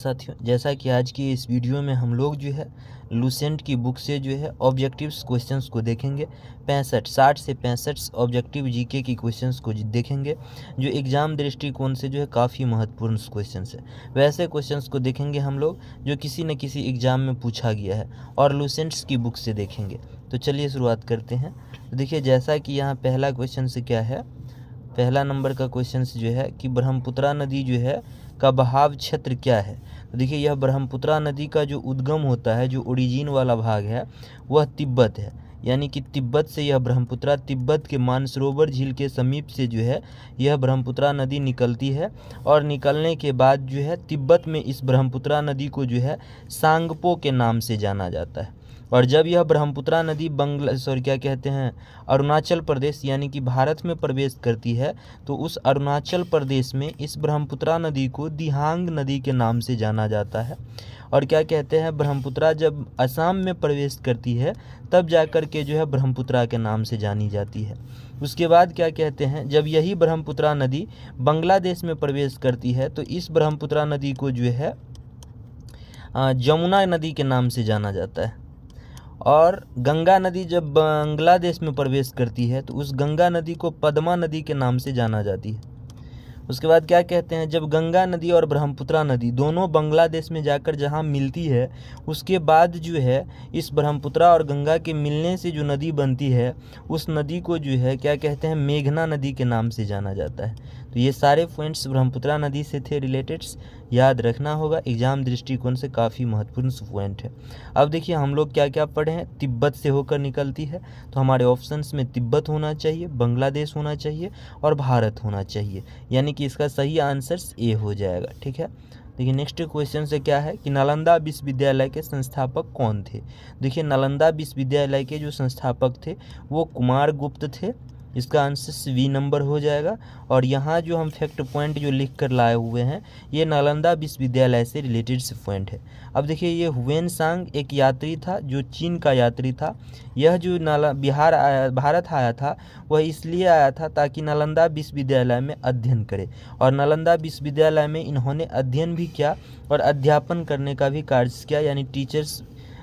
साथियों, जैसा कि आज की इस वीडियो में हम लोग जो है लूसेंट की बुक से जो है ऑब्जेक्टिव्स क्वेश्चंस को देखेंगे। 60 से 65 ऑब्जेक्टिव जीके की क्वेश्चंस को देखेंगे जो एग्ज़ाम दृष्टिकोण से जो है काफ़ी महत्वपूर्ण क्वेश्चंस है। वैसे क्वेश्चंस को देखेंगे हम लोग जो किसी न किसी एग्ज़ाम में पूछा गया है और लूसेंट्स की बुक से देखेंगे। तो चलिए शुरुआत करते हैं। तो देखिए, जैसा कि यहाँ पहला क्वेश्चन से क्या है, पहला नंबर का क्वेश्चन जो है कि ब्रह्मपुत्रा नदी जो है का बहाव क्षेत्र क्या है। तो देखिए, यह ब्रह्मपुत्रा नदी का जो उद्गम होता है, जो ओरिजिन वाला भाग है, वह तिब्बत है। यानी कि तिब्बत से यह ब्रह्मपुत्रा, तिब्बत के मानसरोवर झील के समीप से जो है यह ब्रह्मपुत्रा नदी निकलती है। और निकलने के बाद जो है तिब्बत में इस ब्रह्मपुत्रा नदी को जो है सांगपो के नाम से जाना जाता है। और जब यह ब्रह्मपुत्रा नदी अरुणाचल प्रदेश यानी कि भारत में प्रवेश करती है, तो उस अरुणाचल प्रदेश में इस ब्रह्मपुत्रा नदी को दिहांग नदी के नाम से जाना जाता है। और क्या कहते हैं, ब्रह्मपुत्रा जब असम में प्रवेश करती है तब जाकर के जो है ब्रह्मपुत्रा के नाम से जानी जाती है। उसके बाद क्या कहते हैं, जब यही ब्रह्मपुत्रा नदी बांग्लादेश में प्रवेश करती है तो इस ब्रह्मपुत्रा नदी को जो है जमुना नदी के नाम से जाना जाता है। और गंगा नदी जब बांग्लादेश में प्रवेश करती है तो उस गंगा नदी को पद्मा नदी के नाम से जाना जाती है। उसके बाद क्या कहते हैं, जब गंगा नदी और ब्रह्मपुत्रा नदी दोनों बांग्लादेश में जाकर जहां मिलती है, उसके बाद जो है इस ब्रह्मपुत्रा और गंगा के मिलने से जो नदी बनती है, उस नदी को जो है क्या कहते हैं, मेघना नदी के नाम से जाना जाता है। तो ये सारे पॉइंट्स ब्रह्मपुत्रा नदी से थे रिलेटेड्स, याद रखना होगा, एग्जाम दृष्टिकोण से काफ़ी महत्वपूर्ण पॉइंट है। अब देखिए हम लोग क्या क्या पढ़े हैं, तिब्बत से होकर निकलती है, तो हमारे ऑप्शंस में तिब्बत होना चाहिए, बांग्लादेश होना चाहिए और भारत होना चाहिए, यानी कि इसका सही आंसर ए हो जाएगा। ठीक है, देखिए नेक्स्ट क्वेश्चन से क्या है कि नालंदा विश्वविद्यालय के संस्थापक कौन थे। देखिए, नालंदा विश्वविद्यालय के जो संस्थापक थे वो कुमार गुप्त थे, इसका आंसर वी नंबर हो जाएगा। और यहाँ जो हम फैक्ट पॉइंट जो लिख कर लाए हुए हैं, ये नालंदा विश्वविद्यालय से रिलेटेड से पॉइंट है। अब देखिए, ये हुएनसांग एक यात्री था जो चीन का यात्री था। यह जो भारत आया था वह इसलिए आया था ताकि नालंदा विश्वविद्यालय में अध्ययन करे, और नालंदा विश्वविद्यालय में इन्होंने अध्ययन भी किया और अध्यापन करने का भी कार्य किया, यानी टीचर्स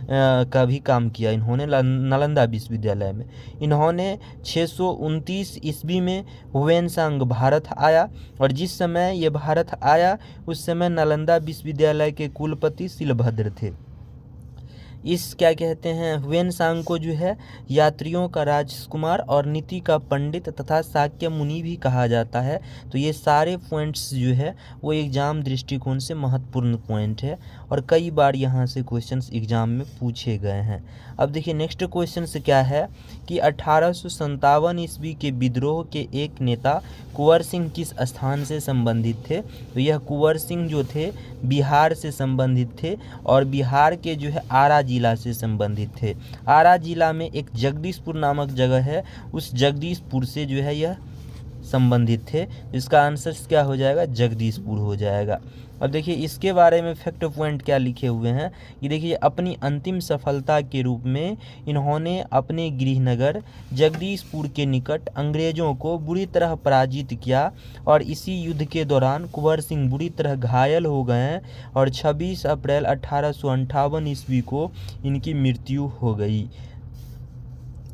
का भी काम किया इन्होंने नालंदा विश्वविद्यालय में। इन्होंने 629 ईस्वी में हुएनसांग भारत आया, और जिस समय ये भारत आया उस समय नालंदा विश्वविद्यालय के कुलपति शिलभद्र थे। इस क्या कहते हैं, हुएनसांग को जो है यात्रियों का राजकुमार और नीति का पंडित तथा शाक्य मुनि भी कहा जाता है। तो ये सारे पॉइंट्स जो है वो एग्जाम दृष्टिकोण से महत्वपूर्ण पॉइंट है और कई बार यहाँ से क्वेश्चंस एग्जाम में पूछे गए हैं। अब देखिए नेक्स्ट क्वेश्चन से क्या है कि 1857 ईस्वी के विद्रोह के एक नेता कुंवर सिंह किस स्थान से संबंधित थे। तो यह कुंवर सिंह जो थे बिहार से संबंधित थे और बिहार के जो है आरा जिला से संबंधित थे। आरा जिला में एक जगदीशपुर नामक जगह है, उस जगदीशपुर से जो है यह संबंधित थे। इसका आंसर क्या हो जाएगा, जगदीशपुर हो जाएगा। अब देखिए इसके बारे में फैक्ट पॉइंट क्या लिखे हुए हैं कि देखिए, अपनी अंतिम सफलता के रूप में इन्होंने अपने गृहनगर जगदीशपुर के निकट अंग्रेजों को बुरी तरह पराजित किया, और इसी युद्ध के दौरान कुंवर सिंह बुरी तरह घायल हो गए और 26 अप्रैल 1858 ईस्वी को इनकी मृत्यु हो गई।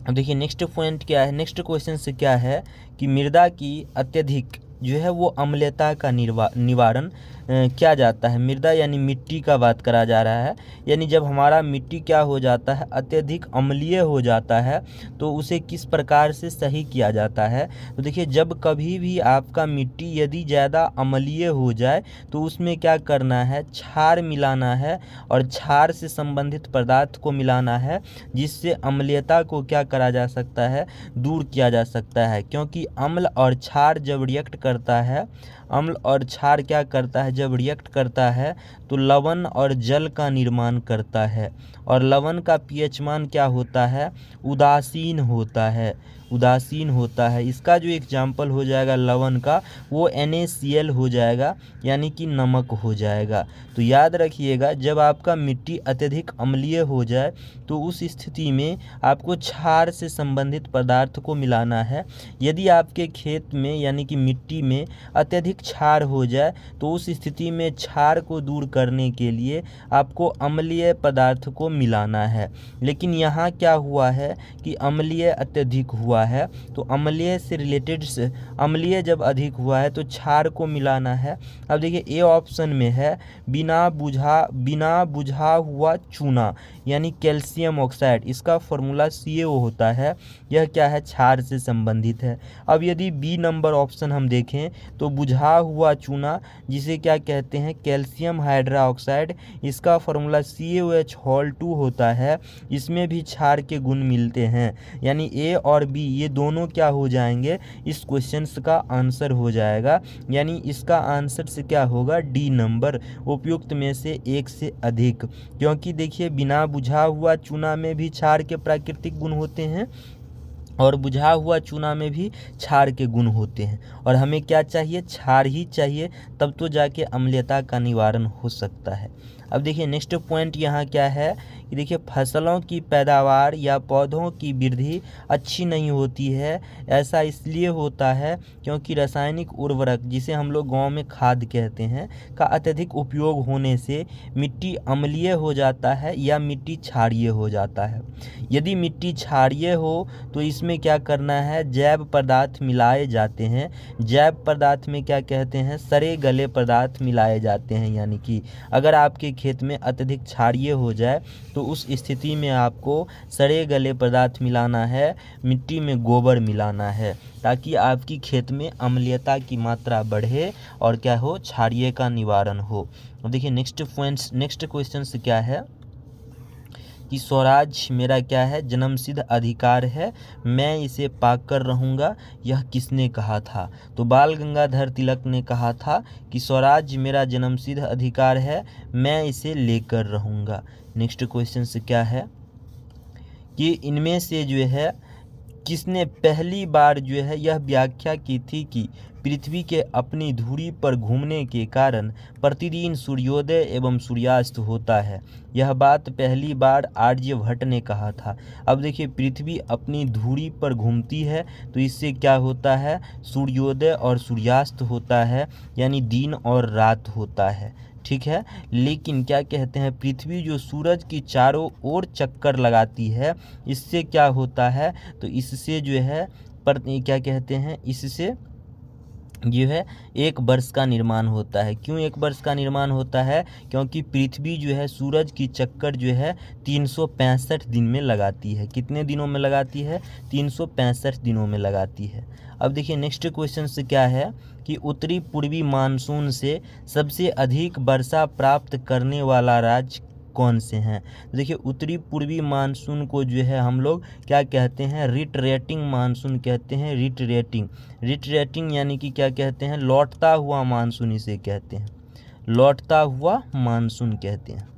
अब देखिए नेक्स्ट पॉइंट क्या है, नेक्स्ट क्वेश्चन से क्या है कि मृदा की अत्यधिक जो है वो अम्लता का निवारण किया जाता है। मृदा यानी मिट्टी का बात करा जा रहा है, यानी जब हमारा मिट्टी क्या हो जाता है, अत्यधिक अम्लीय हो जाता है, तो उसे किस प्रकार से सही किया जाता है। तो देखिए, जब कभी भी आपका मिट्टी यदि ज़्यादा अम्लीय हो जाए तो उसमें क्या करना है, क्षार मिलाना है और क्षार से संबंधित पदार्थ को मिलाना है, जिससे अम्लीयता को क्या करा जा सकता है, दूर किया जा सकता है। क्योंकि अम्ल और क्षार जब रिएक्ट करता है, अम्ल और क्षार क्या करता है, जब रिएक्ट करता है तो लवण और जल का निर्माण करता है, और लवण का पीएच मान क्या होता है, उदासीन होता है। उदासीन होता है। इसका जो एग्जाम्पल हो जाएगा लवण का, वो NaCl हो जाएगा, यानी कि नमक हो जाएगा। तो याद रखिएगा, जब आपका मिट्टी अत्यधिक अम्लीय हो जाए तो उस स्थिति में आपको क्षार से संबंधित पदार्थ को मिलाना है। यदि आपके खेत में यानी कि मिट्टी में अत्यधिक क्षार हो जाए तो उस स्थिति में क्षार को दूर करने के लिए आपको अम्लीय पदार्थ को मिलाना है। लेकिन यहाँ क्या हुआ है कि अम्लीय अत्यधिक हुआ है, तो अम्लीय से रिलेटेड अम्लीय जब अधिक हुआ है तो क्षार को मिलाना है। अब देखिए ए ऑप्शन में है बिना बुझा हुआ चूना, यानी कैल्शियम ऑक्साइड, इसका फॉर्मूला CaO होता है। यह क्या है, क्षार से संबंधित है। अब यदि बी नंबर ऑप्शन हम देखें तो बुझा हुआ चूना, जिसे क्या कहते हैं, कैल्शियम हाइड्रोक्साइड, इसका फॉर्मूला CaOH2 होता है। इसमें भी क्षार के गुण मिलते हैं, यानी ए और बी ये दोनों क्या हो जाएंगे, इस क्वेश्चन का आंसर हो जाएगा। यानी इसका आंसर से क्या होगा, डी नंबर, उपयुक्त में से एक से अधिक। क्योंकि देखिए बिना बुझा हुआ चूना में भी क्षार के प्राकृतिक गुण होते हैं और बुझा हुआ चूना में भी क्षार के गुण होते हैं, और हमें क्या चाहिए, क्षार ही चाहिए, तब तो जाके अम्लीयता का निवारण हो सकता है। अब देखिए नेक्स्ट पॉइंट यहाँ क्या है कि देखिए फसलों की पैदावार या पौधों की वृद्धि अच्छी नहीं होती है। ऐसा इसलिए होता है क्योंकि रासायनिक उर्वरक, जिसे हम लोग गांव में खाद कहते हैं, का अत्यधिक उपयोग होने से मिट्टी अम्लीय हो जाता है या मिट्टी क्षारीय हो जाता है। यदि मिट्टी क्षारीय हो तो इसमें क्या करना है, जैव पदार्थ मिलाए जाते हैं। जैव पदार्थ में क्या कहते हैं, सड़े गले पदार्थ मिलाए जाते हैं। यानी कि अगर आपके खेत में अत्यधिक क्षारीय हो जाए तो उस स्थिति में आपको सड़े गले पदार्थ मिलाना है, मिट्टी में गोबर मिलाना है, ताकि आपकी खेत में अम्लीयता की मात्रा बढ़े और क्या हो, क्षारीय का निवारण हो। अब देखिए नेक्स्ट क्वेश्चन से क्या है कि स्वराज मेरा क्या है, जन्मसिद्ध अधिकार है, मैं इसे पाकर रहूँगा, यह किसने कहा था। तो बाल गंगाधर तिलक ने कहा था कि स्वराज मेरा जन्मसिद्ध अधिकार है, मैं इसे लेकर रहूँगा। नेक्स्ट क्वेश्चन से क्या है कि इनमें से जो है किसने पहली बार जो है यह व्याख्या की थी कि पृथ्वी के अपनी धुरी पर घूमने के कारण प्रतिदिन सूर्योदय एवं सूर्यास्त होता है। यह बात पहली बार आर्यभट्ट ने कहा था। अब देखिए पृथ्वी अपनी धुरी पर घूमती है तो इससे क्या होता है, सूर्योदय और सूर्यास्त होता है, यानी दिन और रात होता है। ठीक है, लेकिन क्या कहते हैं, पृथ्वी जो सूरज की चारों ओर चक्कर लगाती है, इससे क्या होता है, तो इससे जो है क्या कहते हैं, इससे जो है एक वर्ष का निर्माण होता है। क्यों एक वर्ष का निर्माण होता है, क्योंकि पृथ्वी जो है सूरज की चक्कर जो है 365 दिन में लगाती है। कितने दिनों में लगाती है, 365 दिनों में लगाती है। अब देखिए नेक्स्ट क्वेश्चन से क्या है कि उत्तरी पूर्वी मानसून से सबसे अधिक वर्षा प्राप्त करने वाला राज्य कौन से हैं। तो देखिए उत्तरी पूर्वी मानसून को जो है हम लोग क्या कहते हैं, रिटरेटिंग मानसून कहते हैं। रिटरेटिंग यानी कि क्या कहते हैं, लौटता हुआ मानसून इसे कहते हैं, लौटता हुआ मानसून कहते हैं।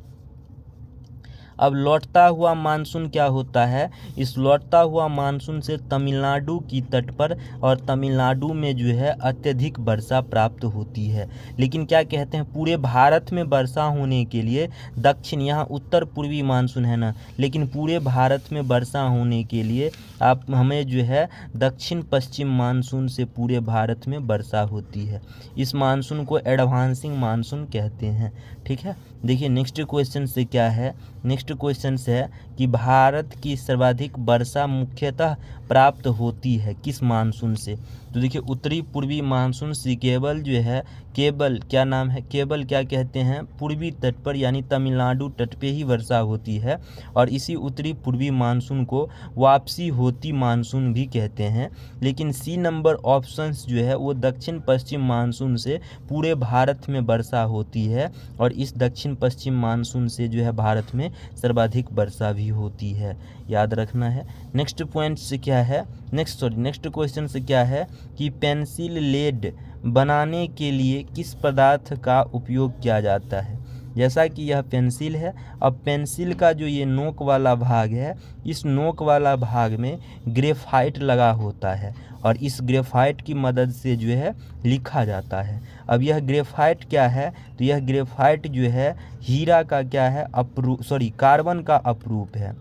अब लौटता हुआ मानसून क्या होता है, इस लौटता हुआ मानसून से तमिलनाडु की तट पर और तमिलनाडु में जो है अत्यधिक वर्षा प्राप्त होती है। लेकिन क्या कहते हैं, पूरे भारत में वर्षा होने के लिए दक्षिण, यहाँ उत्तर पूर्वी मानसून है ना, लेकिन पूरे भारत में वर्षा होने के लिए आप हमें जो है दक्षिण पश्चिम मानसून से पूरे भारत में वर्षा होती है। इस मानसून को एडवांसिंग मानसून कहते हैं। ठीक है, देखिए नेक्स्ट क्वेश्चन से क्या है, नेक्स्ट क्वेश्चन से है कि भारत की सर्वाधिक वर्षा मुख्यतः प्राप्त होती है किस मानसून से। तो देखिए उत्तरी पूर्वी मानसून से केवल जो है, केवल क्या नाम है, केवल क्या कहते हैं, पूर्वी तट पर यानी तमिलनाडु तट पे ही वर्षा होती है। और इसी उत्तरी पूर्वी मानसून को वापसी होती मानसून भी कहते हैं। लेकिन सी नंबर ऑप्शंस जो है वो दक्षिण पश्चिम मानसून से पूरे भारत में वर्षा होती है, और इस दक्षिण पश्चिम मानसून से जो है भारत में सर्वाधिक वर्षा भी होती है, याद रखना है। नेक्स्ट पॉइंट से क्या है, नेक्स्ट क्वेश्चन से क्या है कि पेंसिल लेड बनाने के लिए किस पदार्थ का उपयोग किया जाता है। जैसा कि यह पेंसिल है, अब पेंसिल का जो ये नोक वाला भाग है, इस नोक वाला भाग में ग्रेफाइट लगा होता है और इस ग्रेफाइट की मदद से जो है लिखा जाता है। अब यह ग्रेफाइट क्या है, तो यह ग्रेफाइट जो है हीरा का क्या है, कार्बन का अपरूप है।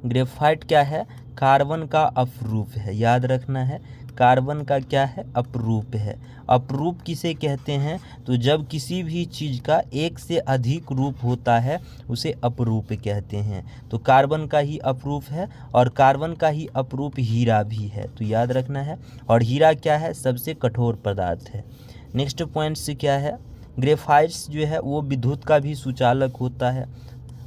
ग्रेफाइट क्या है, कार्बन का अपरूप है, याद रखना है, कार्बन का क्या है, अपरूप है। अपरूप किसे कहते हैं, तो जब किसी भी चीज़ का एक से अधिक रूप होता है उसे अपरूप कहते हैं। तो कार्बन का ही अपरूप है और कार्बन का ही अपरूप हीरा भी है, तो याद रखना है। और हीरा क्या है, सबसे कठोर पदार्थ है। नेक्स्ट पॉइंट से क्या है, ग्रेफाइट्स जो है वो विद्युत का भी सुचालक होता है।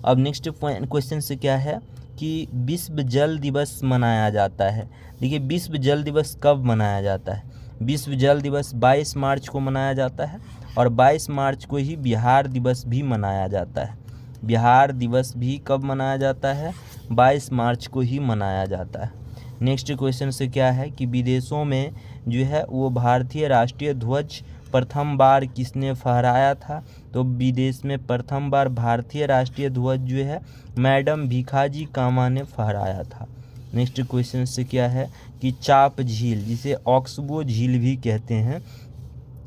अब नेक्स्ट पॉइंट क्वेश्चन से क्या है कि विश्व जल दिवस मनाया जाता है। देखिए विश्व जल दिवस कब मनाया जाता है, विश्व जल दिवस 22 मार्च को मनाया जाता है और 22 मार्च को ही बिहार दिवस भी मनाया जाता है। बिहार दिवस भी कब मनाया जाता है, 22 मार्च को ही मनाया जाता है। नेक्स्ट क्वेश्चन से क्या है कि विदेशों में जो है वो भारतीय राष्ट्रीय ध्वज प्रथम बार किसने फहराया था, तो विदेश में प्रथम बार भारतीय राष्ट्रीय ध्वज जो है मैडम भीखाजी कामा ने फहराया था। नेक्स्ट क्वेश्चन से क्या है कि चाप झील, जिसे ऑक्सबो झील भी कहते हैं,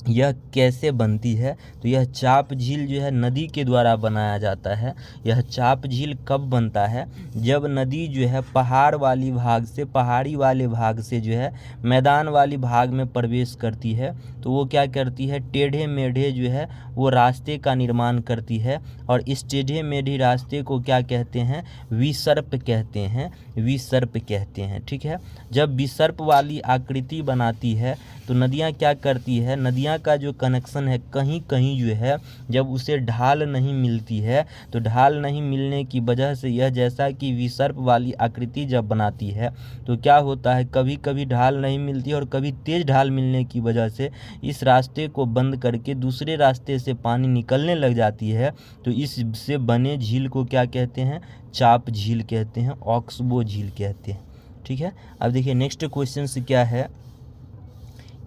यह कैसे बनती है, तो यह चाप झील जो है नदी के द्वारा बनाया जाता है। यह चाप झील कब बनता है, जब नदी जो है पहाड़ वाली भाग से, पहाड़ी वाले भाग से जो है मैदान वाली भाग में प्रवेश करती है, तो वो क्या करती है, टेढ़े मेढ़े जो है वो रास्ते का निर्माण करती है और इस टेढ़े मेढ़े रास्ते को क्या कहते हैं, विसर्प कहते हैं, विसर्प कहते हैं। ठीक है, जब विसर्प वाली आकृति बनाती है तो नदियाँ क्या करती है, नदियाँ का जो कनेक्शन है कहीं कहीं जो है जब उसे ढाल नहीं मिलती है, तो ढाल नहीं मिलने की वजह से यह जैसा कि विसर्प वाली आकृति जब बनाती है तो क्या होता है, कभी कभी ढाल नहीं मिलती और कभी तेज ढाल मिलने की वजह से इस रास्ते को बंद करके दूसरे रास्ते से पानी निकलने लग जाती है, तो इससे बने झील को क्या कहते हैं, चाप झील कहते हैं, ऑक्सबो झील कहते हैं। ठीक है, अब देखिए नेक्स्ट क्वेश्चन से क्या है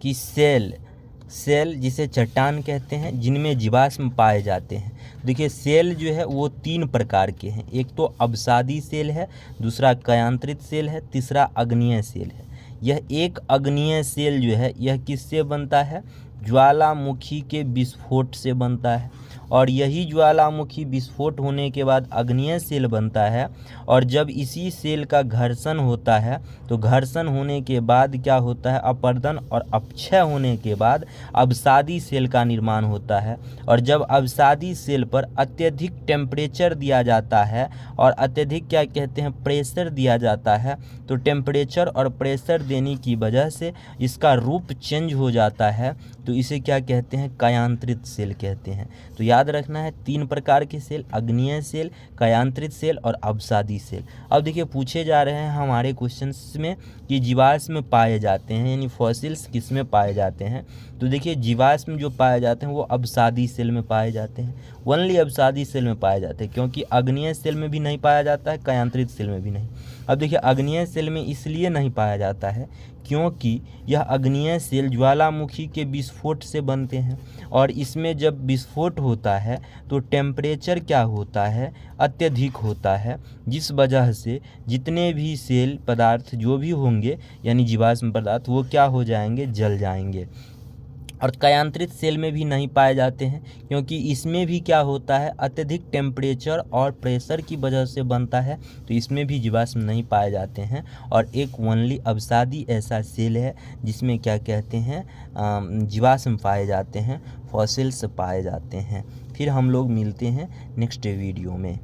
कि सेल जिसे चट्टान कहते हैं जिनमें जीवाश्म पाए जाते हैं। देखिए सेल जो है वो 3 प्रकार के हैं, एक तो अवसादी सेल है, दूसरा कयांत्रित सेल है, तीसरा अग्नीय सेल है। यह एक अग्नीय सेल जो है यह किससे बनता है, ज्वालामुखी के विस्फोट से बनता है और यही ज्वालामुखी विस्फोट होने के बाद अग्नीय सेल बनता है और जब इसी सेल का घर्षण होता है तो घर्षण होने के बाद क्या होता है, अपरदन और अपक्षय होने के बाद अवसादी सेल का निर्माण होता है और जब अवसादी सेल पर अत्यधिक टेम्परेचर दिया जाता है और अत्यधिक क्या कहते हैं, प्रेशर दिया जाता है, तो टेम्परेचर और प्रेशर देने की वजह से इसका रूप चेंज हो जाता है, तो इसे क्या कहते हैं, कयांत्रित सेल कहते हैं। तो याद रखना है 3 प्रकार के सेल, अग्नीय सेल, कयांत्रित सेल और अवसादी सेल। अब देखिए पूछे जा रहे हैं हमारे क्वेश्चंस में कि जीवाश्म में पाए जाते हैं यानी फॉसिल्स किस में पाए जाते हैं, तो देखिए जीवाश्म जो पाए जाते हैं वो अवसादी सेल में पाए जाते हैं, ओनली अवसादी सेल में पाए जाते हैं, क्योंकि अग्नीय सेल में भी नहीं पाया जाता है, कयांत्रित सेल में भी नहीं। अब देखिए अग्नीय सेल में इसलिए नहीं पाया जाता है क्योंकि यह अग्नीय सेल ज्वालामुखी के विस्फोट से बनते हैं और इसमें जब विस्फोट होता है तो टेम्परेचर क्या होता है, अत्यधिक होता है, जिस वजह से जितने भी सेल पदार्थ जो भी होंगे यानी जीवाश्म पदार्थ वो क्या हो जाएंगे, जल जाएंगे। और कयांत्रित सेल में भी नहीं पाए जाते हैं क्योंकि इसमें भी क्या होता है, अत्यधिक टेम्परेचर और प्रेशर की वजह से बनता है, तो इसमें भी जीवाश्म नहीं पाए जाते हैं। और एक ओनली अवसादी ऐसा सेल है जिसमें क्या कहते हैं, जीवाश्म पाए जाते हैं, फॉसिल्स पाए जाते हैं। फिर हम लोग मिलते हैं नेक्स्ट वीडियो में।